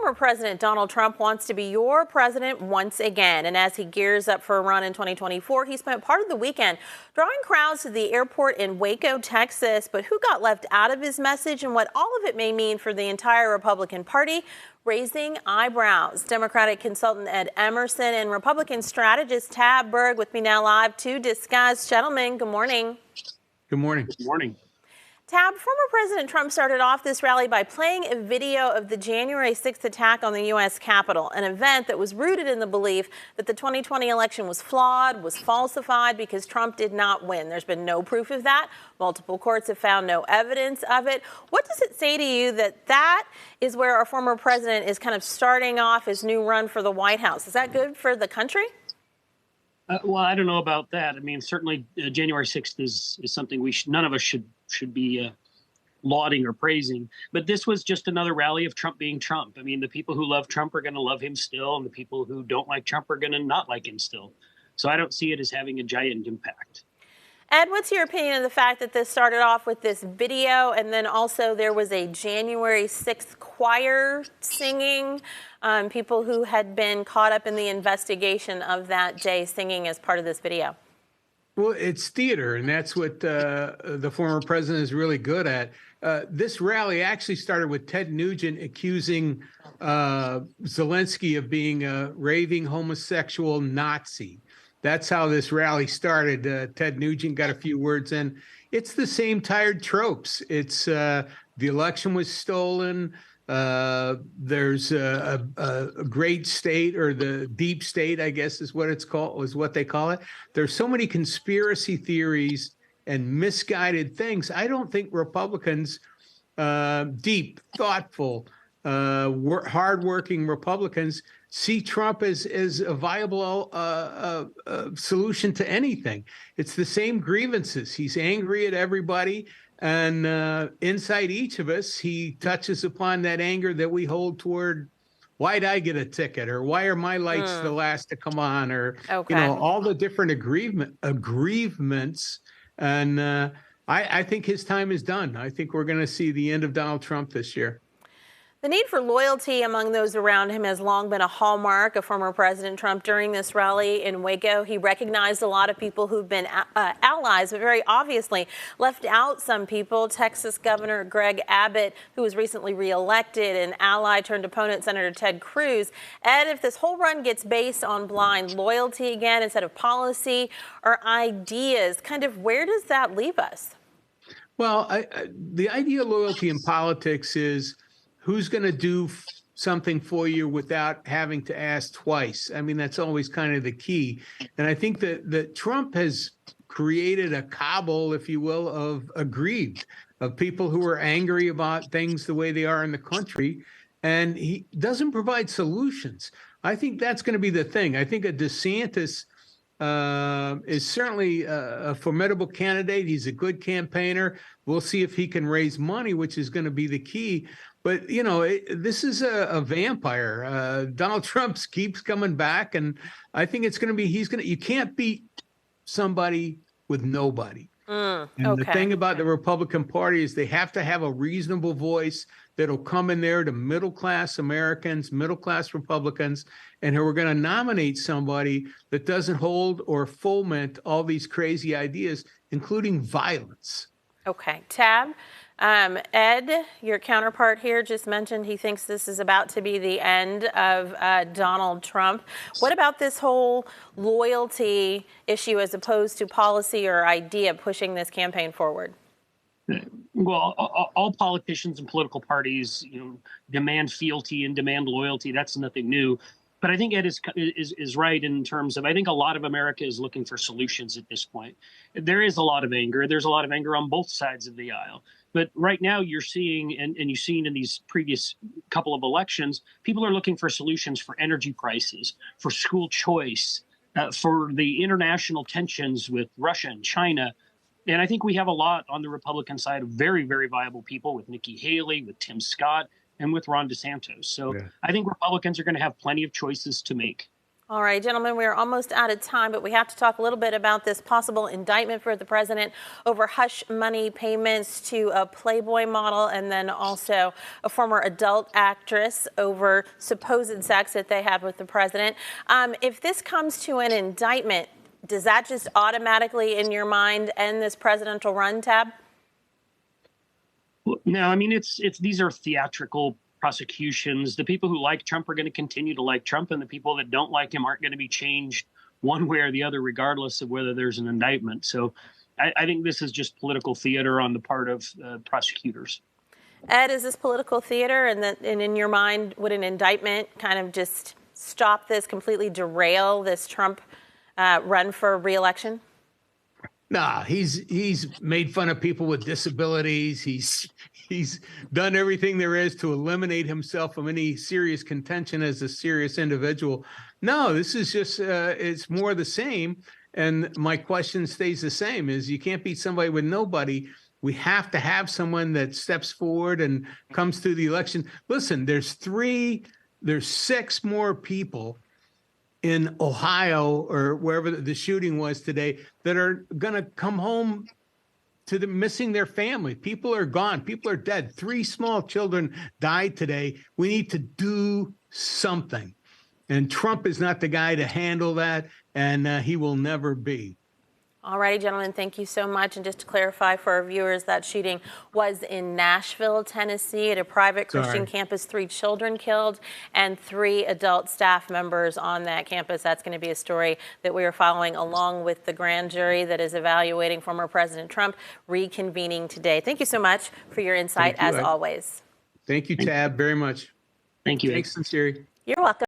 Former President Donald Trump wants to be your president once again. And as he gears up for a run in 2024, he spent part of the weekend drawing crowds to the airport in Waco, Texas. But who got left out of his message and what all of it may mean for the entire Republican Party? Raising eyebrows. Democratic consultant Ed Emerson and Republican strategist Tab Berg with me now live to discuss. Gentlemen, good morning. Good morning. Good morning. Tab, former President Trump started off this rally by playing a video of the January 6th attack on the U.S. Capitol, an event that was rooted in the belief that the 2020 election was flawed, was falsified because Trump did not win. There's been no proof of that. Multiple courts have found no evidence of it. What does it say to you that that is where our former president is kind of starting off his new run for the White House? Is that good for the country? Well, I don't know about that. I mean, certainly January 6th is something none of us should be lauding or praising. But this was just another rally of Trump being Trump. I mean, the people who love Trump are going to love him still, and the people who don't like Trump are going to not like him still. So I don't see it as having a giant impact. Ed, what's your opinion of the fact that this started off with this video and then also there was a January 6th choir singing, people who had been caught up in the investigation of that day singing as part of this video? Well, it's theater, and that's what the former president is really good at. This rally actually started with Ted Nugent accusing Zelensky of being a raving homosexual Nazi. That's how this rally started. Ted Nugent got a few words in. It's the same tired tropes. It's the election was stolen. There's a great state, or the deep state, I guess is what it's called, is what they call it. There's so many conspiracy theories and misguided things. I don't think Republicans, deep, thoughtful, hardworking Republicans, see Trump as a viable solution to anything. It's the same grievances. He's angry at everybody. And inside each of us, he touches upon that anger that we hold toward, why'd I get a ticket? Or why are my lights the last to come on? Or, you know, all the different aggrievements. And I think his time is done. I think we're going to see the end of Donald Trump this year. The need for loyalty among those around him has long been a hallmark of former President Trump. During this rally in Waco, he recognized a lot of people who've been allies, but very obviously left out some people. Texas Governor Greg Abbott, who was recently reelected, and ally turned opponent Senator Ted Cruz. Ed, if this whole run gets based on blind loyalty again instead of policy or ideas, kind of where does that leave us? Well, the idea of loyalty in politics is who's going to do something for you without having to ask twice. I mean, that's always kind of the key. And I think that Trump has created a cabal, if you will, of aggrieved, of people who are angry about things the way they are in the country. And he doesn't provide solutions. I think that's going to be the thing. I think a DeSantis is certainly a formidable candidate. He's a good campaigner. We'll see if he can raise money, which is going to be the key. But, you know, this is a vampire. Donald Trump keeps coming back. And I think it's going to be, you can't beat somebody with nobody. And the thing about the Republican Party is they have to have a reasonable voice that'll come in there to middle-class Americans, middle-class Republicans, and who are going to nominate somebody that doesn't hold or foment all these crazy ideas, including violence. Okay. Tab, Ed, your counterpart here, just mentioned he thinks this is about to be the end of Donald Trump. What about this whole loyalty issue as opposed to policy or idea pushing this campaign forward? Well, all politicians and political parties, you know, demand fealty and demand loyalty. That's nothing new. But I think Ed is right in terms of, I think a lot of America is looking for solutions at this point. There is a lot of anger. There's a lot of anger on both sides of the aisle. But right now you're seeing, and you've seen in these previous couple of elections, people are looking for solutions for energy prices, for school choice, for the international tensions with Russia and China. And I think we have a lot on the Republican side of very, very viable people with Nikki Haley, with Tim Scott, and with Ron DeSantis. So I think Republicans are going to have plenty of choices to make. All right, gentlemen, we are almost out of time, but we have to talk a little bit about this possible indictment for the president over hush money payments to a Playboy model and then also a former adult actress over supposed sex that they had with the president. If this comes to an indictment, does that just automatically, in your mind, end this presidential run, Tab? No, I mean, these are theatrical prosecutions. The people who like Trump are going to continue to like Trump, and the people that don't like him aren't going to be changed one way or the other, regardless of whether there's an indictment. So I think this is just political theater on the part of prosecutors. Ed, is this political theater? And in your mind, would an indictment kind of just stop this, completely derail this Trump run for re-election? Nah, he's made fun of people with disabilities. He's done everything there is to eliminate himself from any serious contention as a serious individual. No, this is just it's more the same. And my question stays the same: is you can't beat somebody with nobody. We have to have someone that steps forward and comes through the election. Listen, there's 6 more people in Ohio or wherever the shooting was today that are going to come home to missing their family. People are gone. People are dead. 3 small children died today. We need to do something. And Trump is not the guy to handle that, and he will never be. All righty, gentlemen, thank you so much. And just to clarify for our viewers, that shooting was in Nashville, Tennessee, at a private Christian campus. 3 children killed and 3 adult staff members on that campus. That's going to be a story that we are following along with the grand jury that is evaluating former President Trump reconvening today. Thank you so much for your insight, as always. Thank you, Tab, very much. Thank you. Thanks, Sincere. You're welcome.